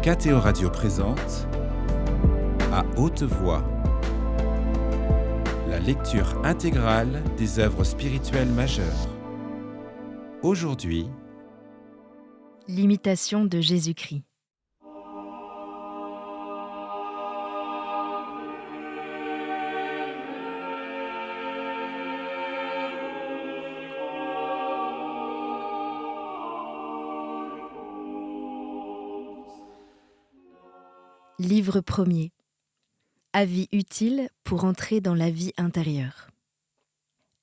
KTO Radio présente À haute voix, la lecture intégrale des œuvres spirituelles majeures. Aujourd'hui, L'imitation de Jésus-Christ. Livre 1er. Avis utile pour entrer dans la vie intérieure.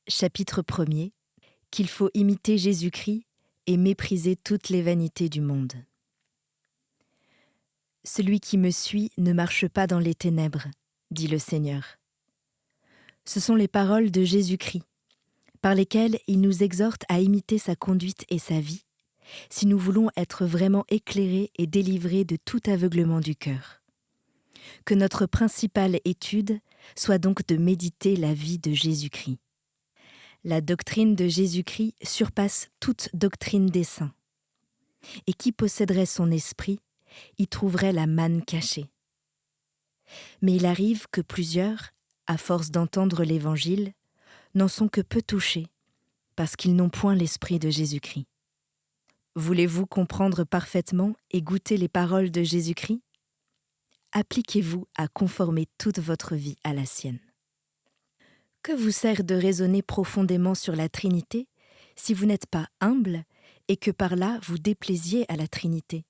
Chapitre 1er. Qu'il faut imiter Jésus-Christ et mépriser toutes les vanités du monde. Celui qui me suit ne marche pas dans les ténèbres, dit le Seigneur. Ce sont les paroles de Jésus-Christ, par lesquelles il nous exhorte à imiter sa conduite et sa vie, si nous voulons être vraiment éclairés et délivrés de tout aveuglement du cœur. Que notre principale étude soit donc de méditer la vie de Jésus-Christ. La doctrine de Jésus-Christ surpasse toute doctrine des saints. Et qui posséderait son esprit, y trouverait la manne cachée. Mais il arrive que plusieurs, à force d'entendre l'Évangile, n'en sont que peu touchés, parce qu'ils n'ont point l'esprit de Jésus-Christ. Voulez-vous comprendre parfaitement et goûter les paroles de Jésus-Christ ? Appliquez-vous à conformer toute votre vie à la sienne. Que vous sert de raisonner profondément sur la Trinité si vous n'êtes pas humble et que par là vous déplaisiez à la Trinité ?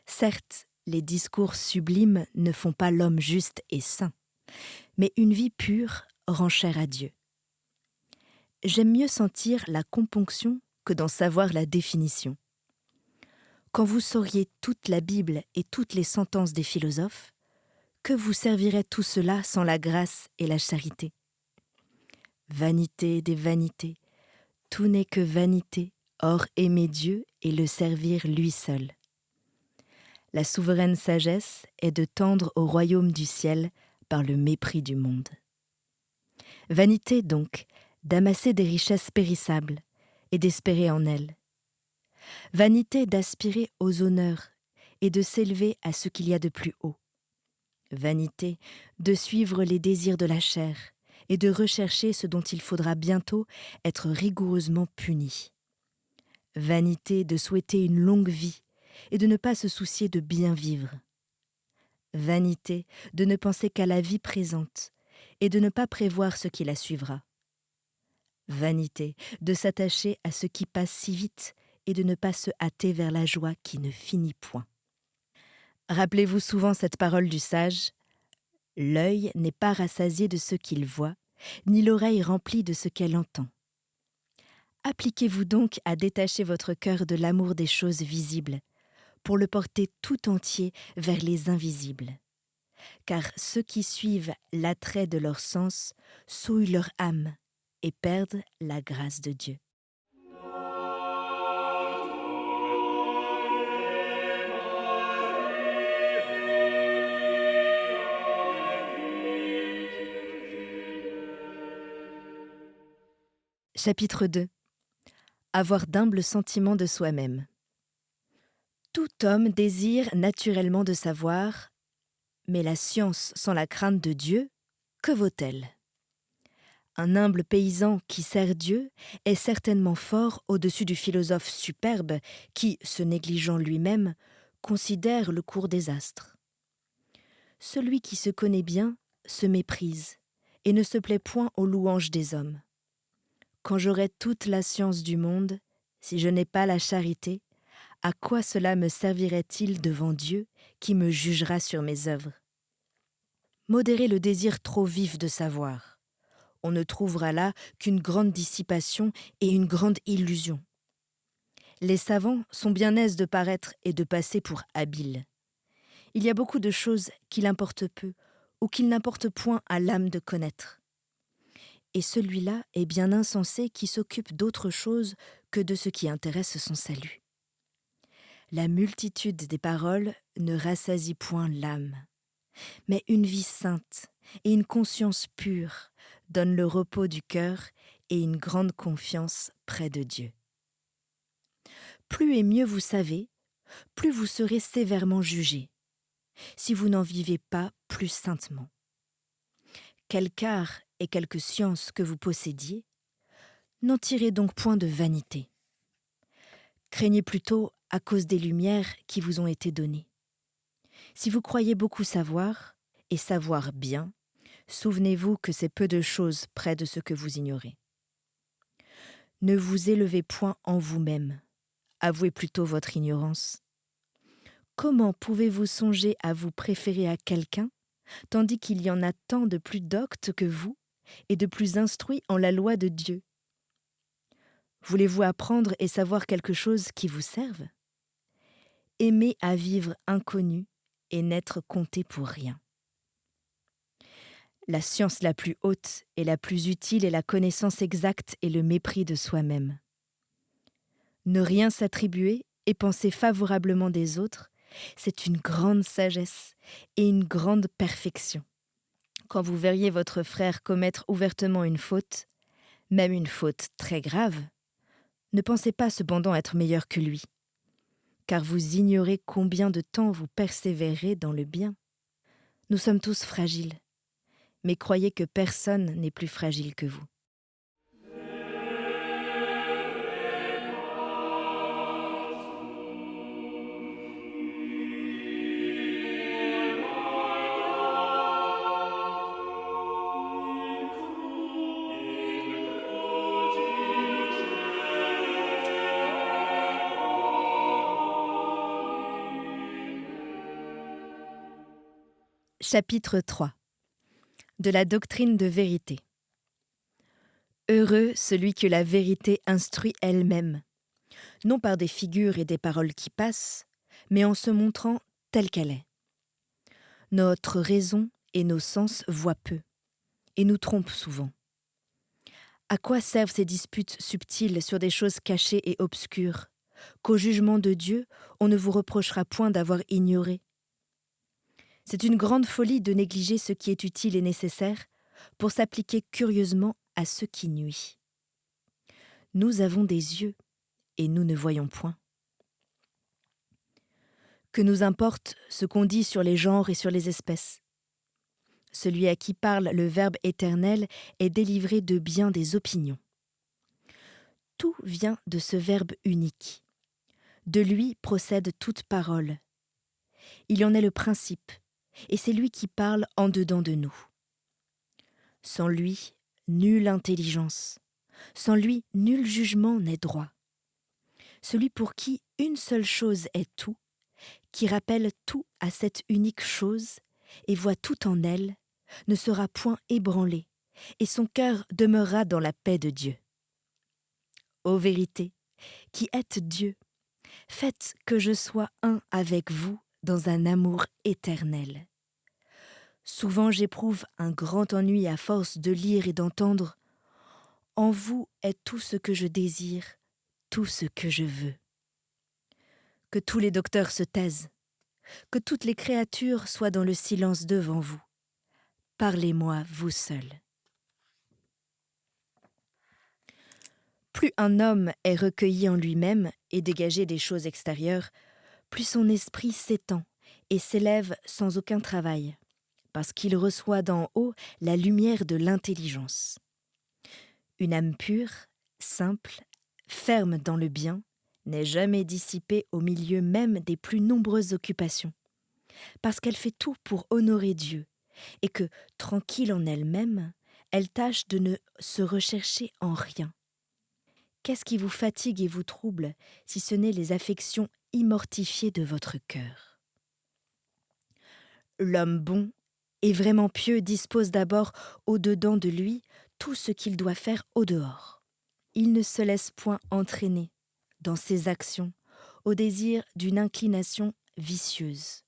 Certes, les discours sublimes ne font pas l'homme juste et saint, mais une vie pure rend chair à Dieu. J'aime mieux sentir la componction que d'en savoir la définition. Quand vous sauriez toute la Bible et toutes les sentences des philosophes, que vous servirait tout cela sans la grâce et la charité ? Vanité des vanités, tout n'est que vanité, or aimer Dieu et le servir lui seul. La souveraine sagesse est de tendre au royaume du ciel par le mépris du monde. Vanité donc, d'amasser des richesses périssables et d'espérer en elles. Vanité d'aspirer aux honneurs et de s'élever à ce qu'il y a de plus haut. Vanité de suivre les désirs de la chair et de rechercher ce dont il faudra bientôt être rigoureusement puni. Vanité de souhaiter une longue vie et de ne pas se soucier de bien vivre. Vanité de ne penser qu'à la vie présente et de ne pas prévoir ce qui la suivra. Vanité de s'attacher à ce qui passe si vite et de ne pas se hâter vers la joie qui ne finit point. Rappelez-vous souvent cette parole du sage : « L'œil n'est pas rassasié de ce qu'il voit, ni l'oreille remplie de ce qu'elle entend. » Appliquez-vous donc à détacher votre cœur de l'amour des choses visibles, pour le porter tout entier vers les invisibles. Car ceux qui suivent l'attrait de leurs sens souillent leur âme et perdent la grâce de Dieu. Chapitre 2. Avoir d'humbles sentiments de soi-même. Tout homme désire naturellement de savoir, mais la science sans la crainte de Dieu, que vaut-elle ? Un humble paysan qui sert Dieu est certainement fort au-dessus du philosophe superbe qui, se négligeant lui-même, considère le cours des astres. Celui qui se connaît bien se méprise et ne se plaît point aux louanges des hommes. Quand j'aurai toute la science du monde, si je n'ai pas la charité, à quoi cela me servirait-il devant Dieu qui me jugera sur mes œuvres ? Modérez le désir trop vif de savoir. On ne trouvera là qu'une grande dissipation et une grande illusion. Les savants sont bien aises de paraître et de passer pour habiles. Il y a beaucoup de choses qu'il importe peu ou qu'il n'importe point à l'âme de connaître. Et celui-là est bien insensé qui s'occupe d'autre chose que de ce qui intéresse son salut. La multitude des paroles ne rassasie point l'âme, mais une vie sainte et une conscience pure donnent le repos du cœur et une grande confiance près de Dieu. Plus et mieux vous savez, plus vous serez sévèrement jugés, si vous n'en vivez pas plus saintement. Quelque art et quelque science que vous possédiez, n'en tirez donc point de vanité. Craignez plutôt à cause des lumières qui vous ont été données. Si vous croyez beaucoup savoir, et savoir bien, souvenez-vous que c'est peu de choses près de ce que vous ignorez. Ne vous élevez point en vous-même, avouez plutôt votre ignorance. Comment pouvez-vous songer à vous préférer à quelqu'un, tandis qu'il y en a tant de plus doctes que vous, et de plus instruits en la loi de Dieu? Voulez-vous apprendre et savoir quelque chose qui vous serve? Aimez à vivre inconnu et n'être compté pour rien. La science la plus haute et la plus utile est la connaissance exacte et le mépris de soi-même. Ne rien s'attribuer et penser favorablement des autres, c'est une grande sagesse et une grande perfection. Quand vous verriez votre frère commettre ouvertement une faute, même une faute très grave, ne pensez pas cependant être meilleur que lui, car vous ignorez combien de temps vous persévérez dans le bien. Nous sommes tous fragiles, mais croyez que personne n'est plus fragile que vous. Chapitre 3. De la doctrine de vérité. Heureux celui que la vérité instruit elle-même, non par des figures et des paroles qui passent, mais en se montrant telle qu'elle est. Notre raison et nos sens voient peu, et nous trompent souvent. À quoi servent ces disputes subtiles sur des choses cachées et obscures, qu'au jugement de Dieu, on ne vous reprochera point d'avoir ignoré? C'est une grande folie de négliger ce qui est utile et nécessaire pour s'appliquer curieusement à ce qui nuit. Nous avons des yeux et nous ne voyons point. Que nous importe ce qu'on dit sur les genres et sur les espèces? Celui à qui parle le Verbe éternel est délivré de bien des opinions. Tout vient de ce Verbe unique. De lui procède toute parole. Il en est le principe, et c'est lui qui parle en dedans de nous. Sans lui, nulle intelligence. Sans lui, nul jugement n'est droit. Celui pour qui une seule chose est tout, qui rappelle tout à cette unique chose et voit tout en elle, ne sera point ébranlé, et son cœur demeurera dans la paix de Dieu. Ô vérité, qui êtes Dieu, faites que je sois un avec vous dans un amour éternel. Souvent j'éprouve un grand ennui à force de lire et d'entendre « En vous est tout ce que je désire, tout ce que je veux. » Que tous les docteurs se taisent, que toutes les créatures soient dans le silence devant vous. Parlez-moi, vous seul. Plus un homme est recueilli en lui-même et dégagé des choses extérieures, plus son esprit s'étend et s'élève sans aucun travail, parce qu'il reçoit d'en haut la lumière de l'intelligence. Une âme pure, simple, ferme dans le bien, n'est jamais dissipée au milieu même des plus nombreuses occupations, parce qu'elle fait tout pour honorer Dieu, et que, tranquille en elle-même, elle tâche de ne se rechercher en rien. Qu'est-ce qui vous fatigue et vous trouble, si ce n'est les affections immortifiées de votre cœur? L'homme bon et vraiment pieux dispose d'abord au-dedans de lui tout ce qu'il doit faire au-dehors. Il ne se laisse point entraîner, dans ses actions, au désir d'une inclination vicieuse,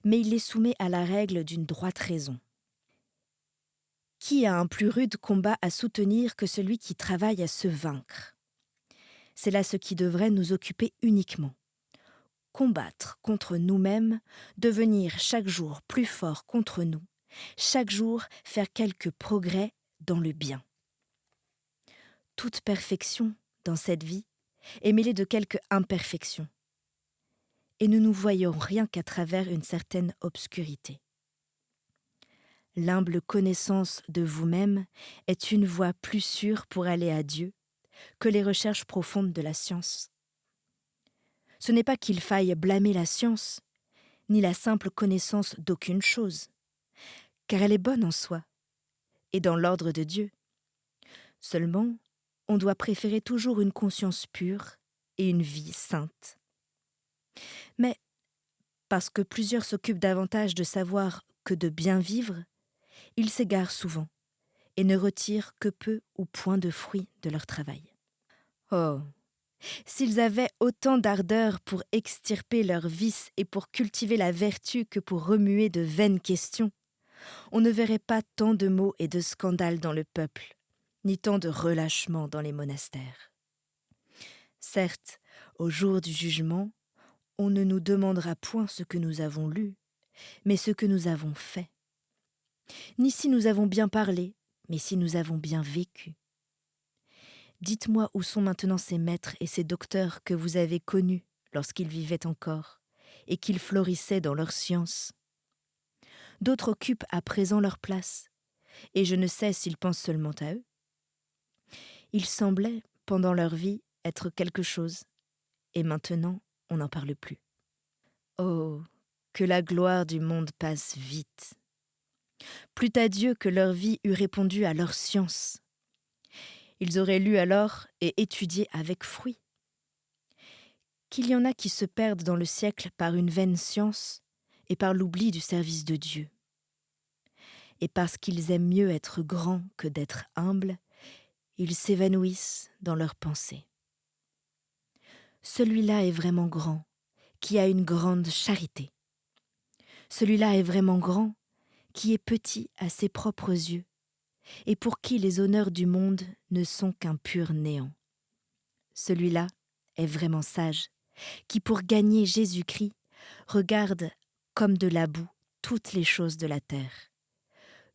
mais il les soumet à la règle d'une droite raison. Qui a un plus rude combat à soutenir que celui qui travaille à se vaincre? C'est là ce qui devrait nous occuper uniquement. Combattre contre nous-mêmes, devenir chaque jour plus fort contre nous, chaque jour faire quelques progrès dans le bien. Toute perfection dans cette vie est mêlée de quelque imperfection. et nous ne voyons rien qu'à travers une certaine obscurité. L'humble connaissance de vous-même est une voie plus sûre pour aller à Dieu que les recherches profondes de la science. Ce n'est pas qu'il faille blâmer la science, ni la simple connaissance d'aucune chose, car elle est bonne en soi, et dans l'ordre de Dieu. Seulement, on doit préférer toujours une conscience pure et une vie sainte. Mais, parce que plusieurs s'occupent davantage de savoir que de bien vivre, ils s'égarent souvent et ne retirent que peu ou point de fruits de leur travail. Oh, s'ils avaient autant d'ardeur pour extirper leurs vices et pour cultiver la vertu que pour remuer de vaines questions, on ne verrait pas tant de maux et de scandales dans le peuple, ni tant de relâchements dans les monastères. Certes, au jour du jugement, on ne nous demandera point ce que nous avons lu, mais ce que nous avons fait. Ni si nous avons bien parlé, mais si nous avons bien vécu. Dites-moi où sont maintenant ces maîtres et ces docteurs que vous avez connus lorsqu'ils vivaient encore, et qu'ils florissaient dans leur science. D'autres occupent à présent leur place, et je ne sais s'ils pensent seulement à eux. Ils semblaient, pendant leur vie, être quelque chose, et maintenant, on n'en parle plus. Oh, que la gloire du monde passe vite. Plût à Dieu que leur vie eût répondu à leur science. Ils auraient lu alors et étudié avec fruit. Qu'il y en a qui se perdent dans le siècle par une vaine science et par l'oubli du service de Dieu. Et parce qu'ils aiment mieux être grands que d'être humbles, ils s'évanouissent dans leurs pensées. Celui-là est vraiment grand, qui a une grande charité. Celui-là est vraiment grand, qui est petit à ses propres yeux, et pour qui les honneurs du monde ne sont qu'un pur néant. Celui-là est vraiment sage, qui pour gagner Jésus-Christ regarde comme de la boue toutes les choses de la terre.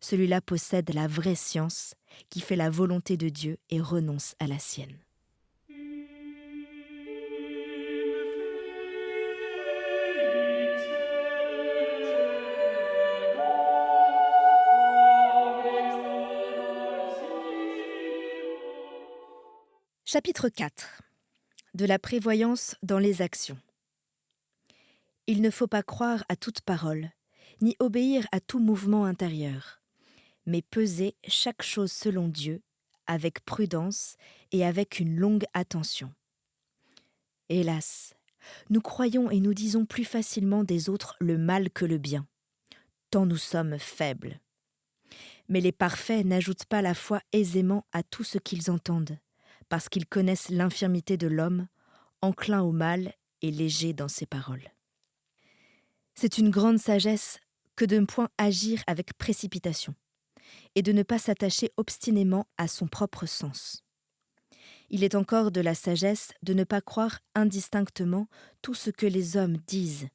Celui-là possède la vraie science, qui fait la volonté de Dieu et renonce à la sienne. Chapitre 4. De la prévoyance dans les actions. Il ne faut pas croire à toute parole, ni obéir à tout mouvement intérieur, mais peser chaque chose selon Dieu, avec prudence et avec une longue attention. Hélas, nous croyons et nous disons plus facilement des autres le mal que le bien, tant nous sommes faibles. Mais les parfaits n'ajoutent pas la foi aisément à tout ce qu'ils entendent, parce qu'ils connaissent l'infirmité de l'homme, enclin au mal et léger dans ses paroles. C'est une grande sagesse que de ne point agir avec précipitation, et de ne pas s'attacher obstinément à son propre sens. Il est encore de la sagesse de ne pas croire indistinctement tout ce que les hommes disent,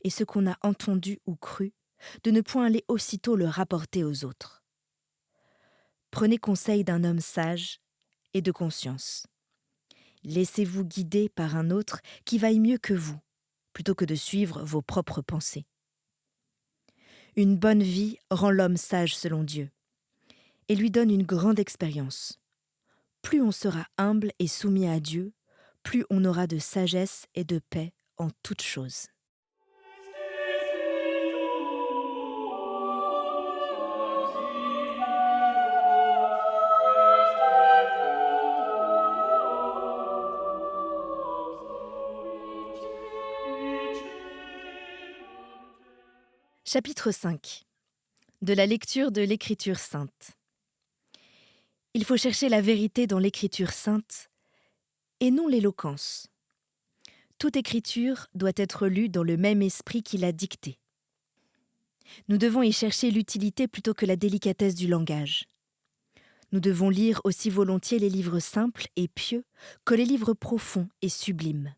et ce qu'on a entendu ou cru, de ne point aller aussitôt le rapporter aux autres. Prenez conseil d'un homme sage et de conscience. Laissez-vous guider par un autre qui vaille mieux que vous, plutôt que de suivre vos propres pensées. Une bonne vie rend l'homme sage selon Dieu, et lui donne une grande expérience. Plus on sera humble et soumis à Dieu, plus on aura de sagesse et de paix en toutes choses. Chapitre 5. De la lecture de l'Écriture sainte. Il faut chercher la vérité dans l'Écriture sainte et non l'éloquence. Toute Écriture doit être lue dans le même esprit qui l'a dictée. Nous devons y chercher l'utilité plutôt que la délicatesse du langage. Nous devons lire aussi volontiers les livres simples et pieux que les livres profonds et sublimes.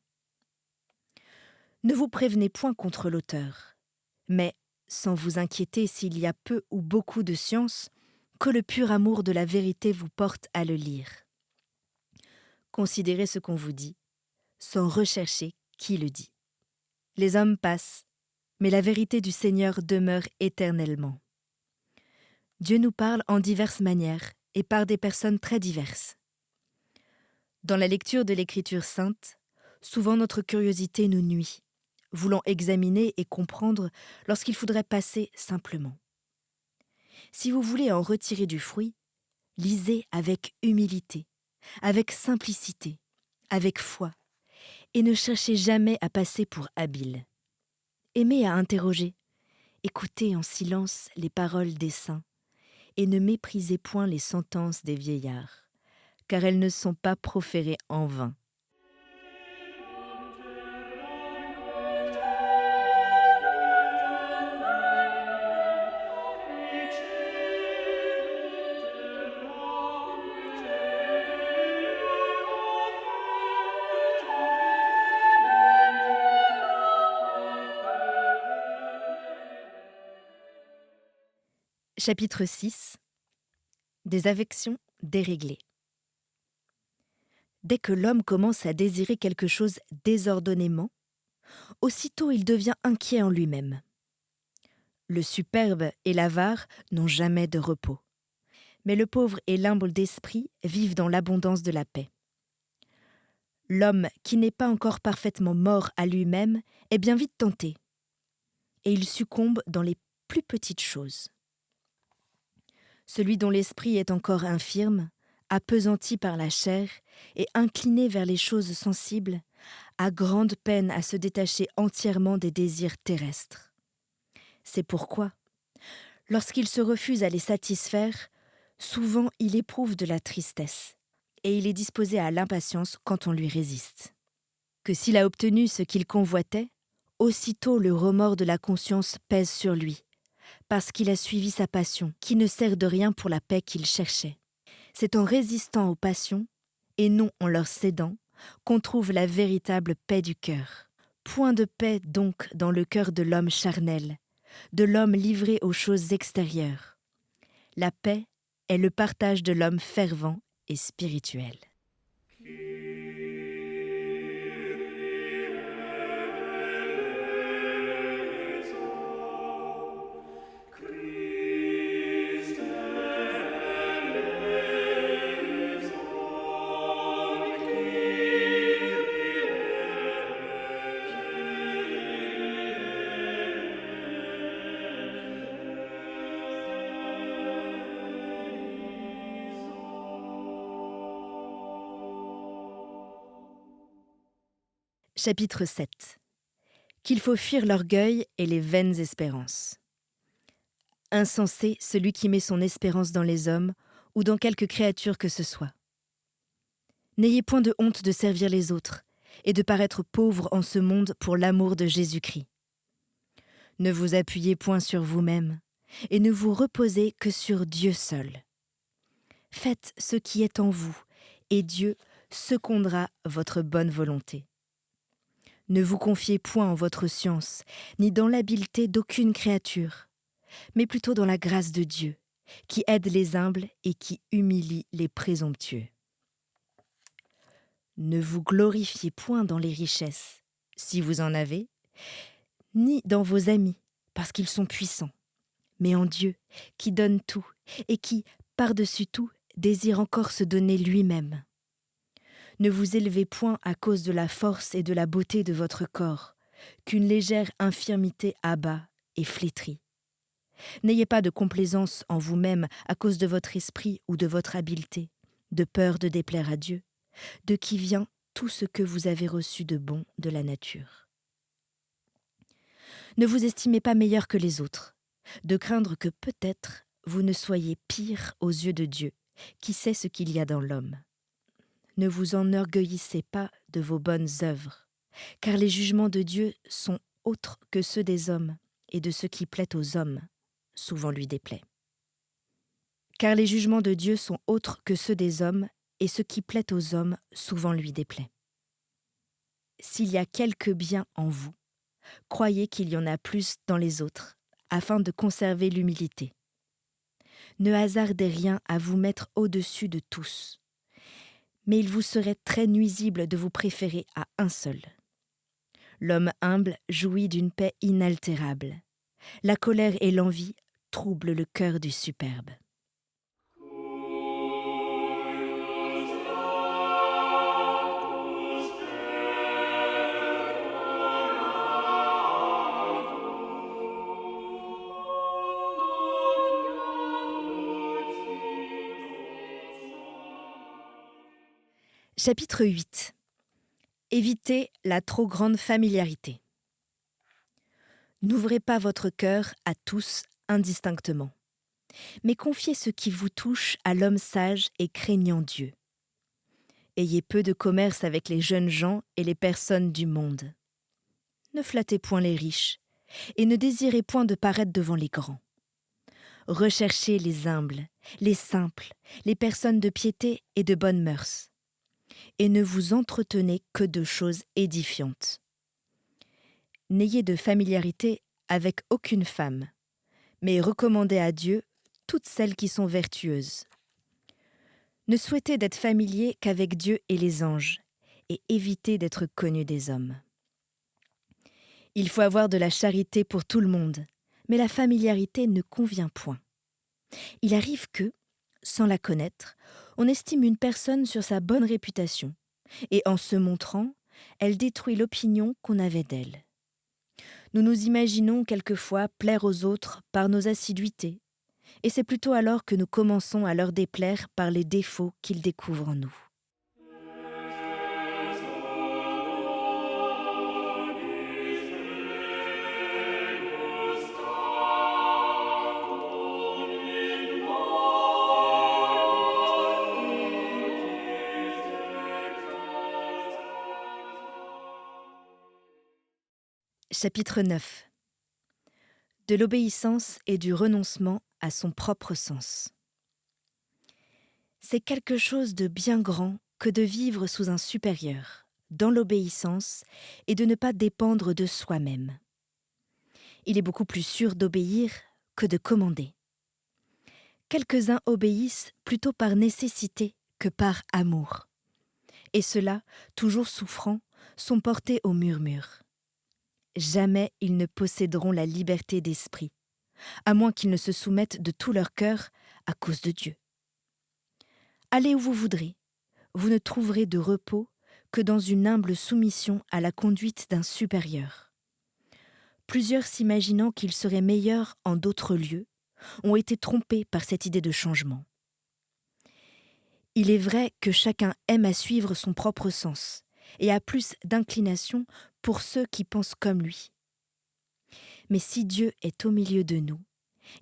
Ne vous prévenez point contre l'auteur, mais sans vous inquiéter s'il y a peu ou beaucoup de science, que le pur amour de la vérité vous porte à le lire. Considérez ce qu'on vous dit, sans rechercher qui le dit. Les hommes passent, mais la vérité du Seigneur demeure éternellement. Dieu nous parle en diverses manières et par des personnes très diverses. Dans la lecture de l'Écriture sainte, souvent notre curiosité nous nuit, voulant examiner et comprendre lorsqu'il faudrait passer simplement. Si vous voulez en retirer du fruit, lisez avec humilité, avec simplicité, avec foi, et ne cherchez jamais à passer pour habile. Aimez à interroger, écoutez en silence les paroles des saints, et ne méprisez point les sentences des vieillards, car elles ne sont pas proférées en vain. Chapitre 6. Des affections déréglées. Dès que l'homme commence à désirer quelque chose désordonnément, aussitôt il devient inquiet en lui-même. Le superbe et l'avare n'ont jamais de repos, mais le pauvre et l'humble d'esprit vivent dans l'abondance de la paix. L'homme qui n'est pas encore parfaitement mort à lui-même est bien vite tenté, et il succombe dans les plus petites choses. Celui dont l'esprit est encore infirme, appesanti par la chair et incliné vers les choses sensibles, a grande peine à se détacher entièrement des désirs terrestres. C'est pourquoi, lorsqu'il se refuse à les satisfaire, souvent il éprouve de la tristesse, et il est disposé à l'impatience quand on lui résiste. Que s'il a obtenu ce qu'il convoitait, aussitôt le remords de la conscience pèse sur lui, parce qu'il a suivi sa passion, qui ne sert de rien pour la paix qu'il cherchait. C'est en résistant aux passions, et non en leur cédant, qu'on trouve la véritable paix du cœur. Point de paix donc dans le cœur de l'homme charnel, de l'homme livré aux choses extérieures. La paix est le partage de l'homme fervent et spirituel. Chapitre 7. Qu'il faut fuir l'orgueil et les vaines espérances. Insensé celui qui met son espérance dans les hommes ou dans quelque créature que ce soit. N'ayez point de honte de servir les autres et de paraître pauvre en ce monde pour l'amour de Jésus-Christ. Ne vous appuyez point sur vous-même et ne vous reposez que sur Dieu seul. Faites ce qui est en vous et Dieu secondera votre bonne volonté. Ne vous confiez point en votre science, ni dans l'habileté d'aucune créature, mais plutôt dans la grâce de Dieu, qui aide les humbles et qui humilie les présomptueux. Ne vous glorifiez point dans les richesses, si vous en avez, ni dans vos amis, parce qu'ils sont puissants, mais en Dieu, qui donne tout, et qui, par-dessus tout, désire encore se donner lui-même. Ne vous élevez point à cause de la force et de la beauté de votre corps, qu'une légère infirmité abat et flétrit. N'ayez pas de complaisance en vous-même à cause de votre esprit ou de votre habileté, de peur de déplaire à Dieu, de qui vient tout ce que vous avez reçu de bon de la nature. Ne vous estimez pas meilleur que les autres, de craindre que peut-être vous ne soyez pire aux yeux de Dieu, qui sait ce qu'il y a dans l'homme. Ne vous enorgueillissez pas de vos bonnes œuvres, car les jugements de Dieu sont autres que ceux des hommes, et de ce qui plaît aux hommes, souvent lui déplaît. Car les jugements de Dieu sont autres que ceux des hommes, et ce qui plaît aux hommes, souvent lui déplaît. S'il y a quelque bien en vous, croyez qu'il y en a plus dans les autres, afin de conserver l'humilité. Ne hasardez rien à vous mettre au-dessus de tous, mais il vous serait très nuisible de vous préférer à un seul. L'homme humble jouit d'une paix inaltérable. La colère et l'envie troublent le cœur du superbe. Chapitre 8. Évitez la trop grande familiarité. N'ouvrez pas votre cœur à tous indistinctement, mais confiez ce qui vous touche à l'homme sage et craignant Dieu. Ayez peu de commerce avec les jeunes gens et les personnes du monde. Ne flattez point les riches, et ne désirez point de paraître devant les grands. Recherchez les humbles, les simples, les personnes de piété et de bonnes mœurs. Et ne vous entretenez que de choses édifiantes. N'ayez de familiarité avec aucune femme, mais recommandez à Dieu toutes celles qui sont vertueuses. Ne souhaitez d'être familier qu'avec Dieu et les anges, et évitez d'être connu des hommes. Il faut avoir de la charité pour tout le monde, mais la familiarité ne convient point. Il arrive que, sans la connaître, on estime une personne sur sa bonne réputation, et en se montrant, elle détruit l'opinion qu'on avait d'elle. Nous nous imaginons quelquefois plaire aux autres par nos assiduités, et c'est plutôt alors que nous commençons à leur déplaire par les défauts qu'ils découvrent en nous. Chapitre 9. De l'obéissance et du renoncement à son propre sens. C'est quelque chose de bien grand que de vivre sous un supérieur, dans l'obéissance, et de ne pas dépendre de soi-même. Il est beaucoup plus sûr d'obéir que de commander. Quelques-uns obéissent plutôt par nécessité que par amour. Et ceux-là, toujours souffrants, sont portés au murmure. Jamais ils ne posséderont la liberté d'esprit, à moins qu'ils ne se soumettent de tout leur cœur à cause de Dieu. Allez où vous voudrez, vous ne trouverez de repos que dans une humble soumission à la conduite d'un supérieur. Plusieurs s'imaginant qu'ils seraient meilleurs en d'autres lieux, ont été trompés par cette idée de changement. Il est vrai que chacun aime à suivre son propre sens et a plus d'inclination pour ceux qui pensent comme lui. Mais si Dieu est au milieu de nous,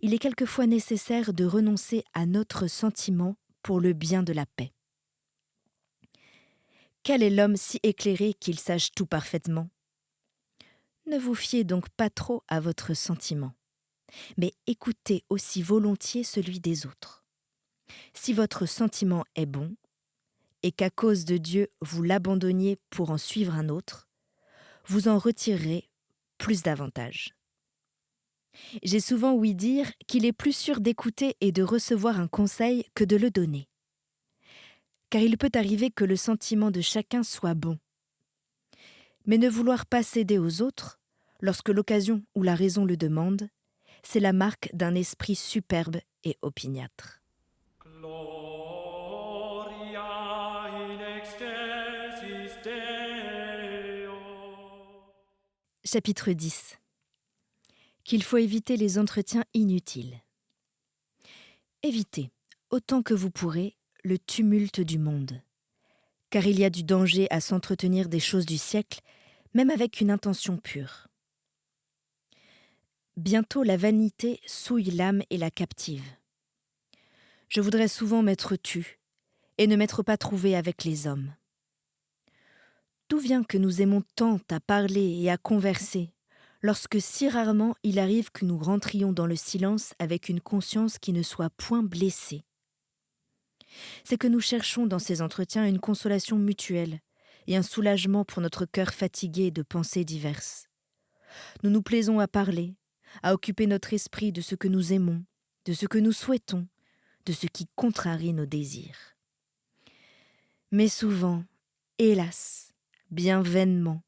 il est quelquefois nécessaire de renoncer à notre sentiment pour le bien de la paix. Quel est l'homme si éclairé qu'il sache tout parfaitement ? Ne vous fiez donc pas trop à votre sentiment, mais écoutez aussi volontiers celui des autres. Si votre sentiment est bon, et qu'à cause de Dieu vous l'abandonniez pour en suivre un autre, vous en retirerez plus d'avantages. J'ai souvent ouï dire qu'il est plus sûr d'écouter et de recevoir un conseil que de le donner. Car il peut arriver que le sentiment de chacun soit bon. Mais ne vouloir pas céder aux autres, lorsque l'occasion ou la raison le demande, c'est la marque d'un esprit superbe et opiniâtre. Chapitre 10. Qu'il faut éviter les entretiens inutiles. Évitez, autant que vous pourrez, le tumulte du monde. Car il y a du danger à s'entretenir des choses du siècle, même avec une intention pure. Bientôt la vanité souille l'âme et la captive. Je voudrais souvent m'être tue, et ne m'être pas trouvée avec les hommes. D'où vient que nous aimons tant à parler et à converser, lorsque si rarement il arrive que nous rentrions dans le silence avec une conscience qui ne soit point blessée? C'est que nous cherchons dans ces entretiens une consolation mutuelle et un soulagement pour notre cœur fatigué de pensées diverses. Nous nous plaisons à parler, à occuper notre esprit de ce que nous aimons, de ce que nous souhaitons, de ce qui contrarie nos désirs. Mais souvent, hélas, bien vainement,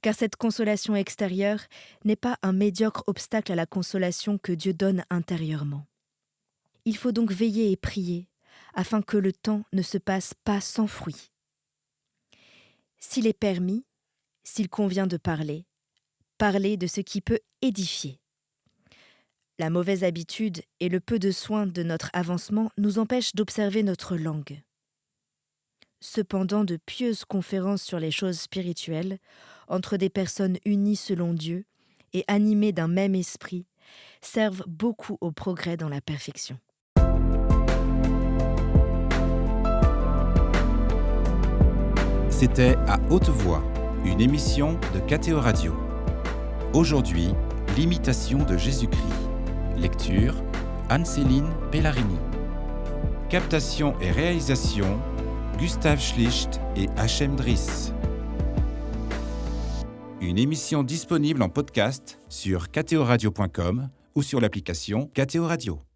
car cette consolation extérieure n'est pas un médiocre obstacle à la consolation que Dieu donne intérieurement. Il faut donc veiller et prier, afin que le temps ne se passe pas sans fruit. S'il est permis, s'il convient de parler, parler de ce qui peut édifier. La mauvaise habitude et le peu de soin de notre avancement nous empêchent d'observer notre langue. Cependant, de pieuses conférences sur les choses spirituelles, entre des personnes unies selon Dieu et animées d'un même esprit, servent beaucoup au progrès dans la perfection. C'était À haute voix, une émission de KTO Radio. Aujourd'hui, l'imitation de Jésus-Christ. Lecture, Anne-Céline Pellarini. Captation et réalisation, Gustave Schlicht et Hachem Driss. Une émission disponible en podcast sur ktoradio.com ou sur l'application KTO Radio.